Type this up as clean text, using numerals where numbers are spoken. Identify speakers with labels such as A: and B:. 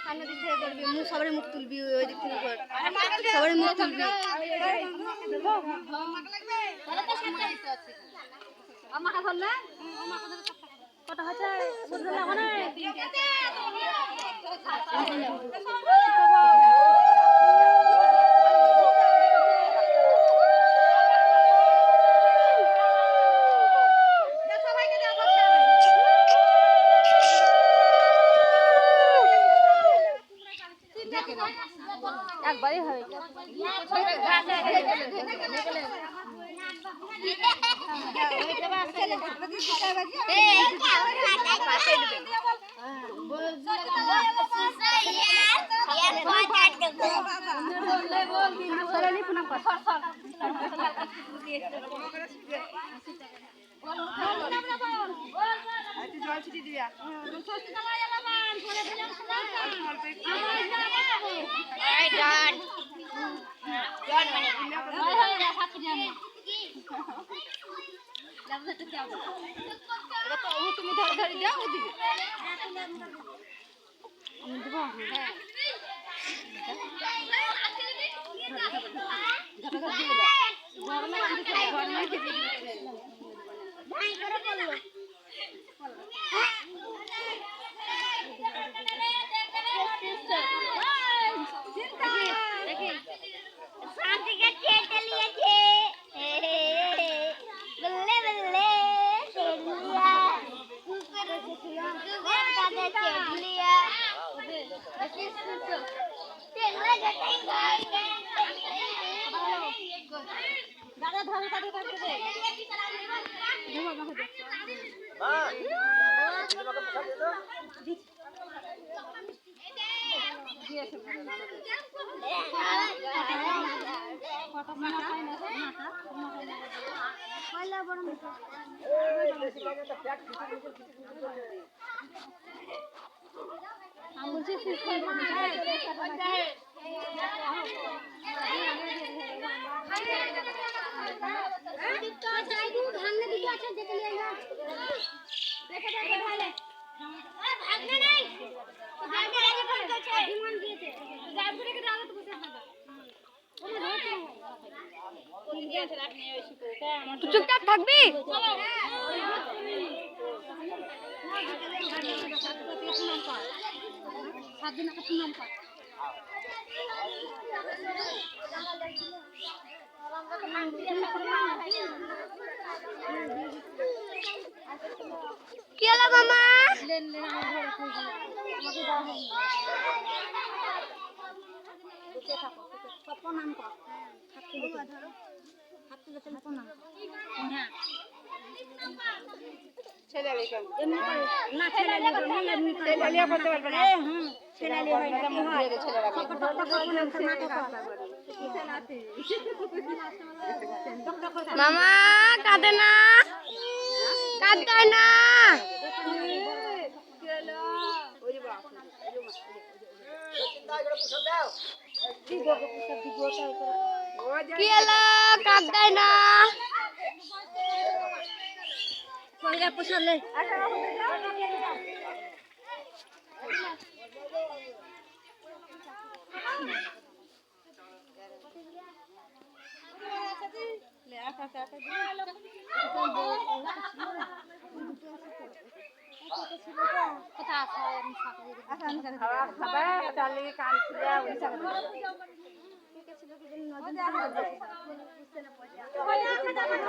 A: সামনের দিক থেকে করবি, সবারই মুখ তুলবি, ওই দিক থেকে কর, সবারই মুখ তুলবি। কটা হচ্ছে একবারই হবে। জল ছিটি দিয়া তুমি ধরে ধরে যাও ওদিকে আমি দেবো। দাদা ধরে কাটে কাটে দে মা তোমাকে পোষা দিয়ে দাও দিয়েছে কত মাথা পায় না মাথা পয়লা বড় মাথা এই বেশি লাগে তো ফ্যাট কিছু আমি বলছি সিস্টেম চুপচাপ থাকবি। কি হলো মামা? মামা কাঁদে না, কাঁদতে না। কি হলো কাঁদতে না? পোষালে খাবার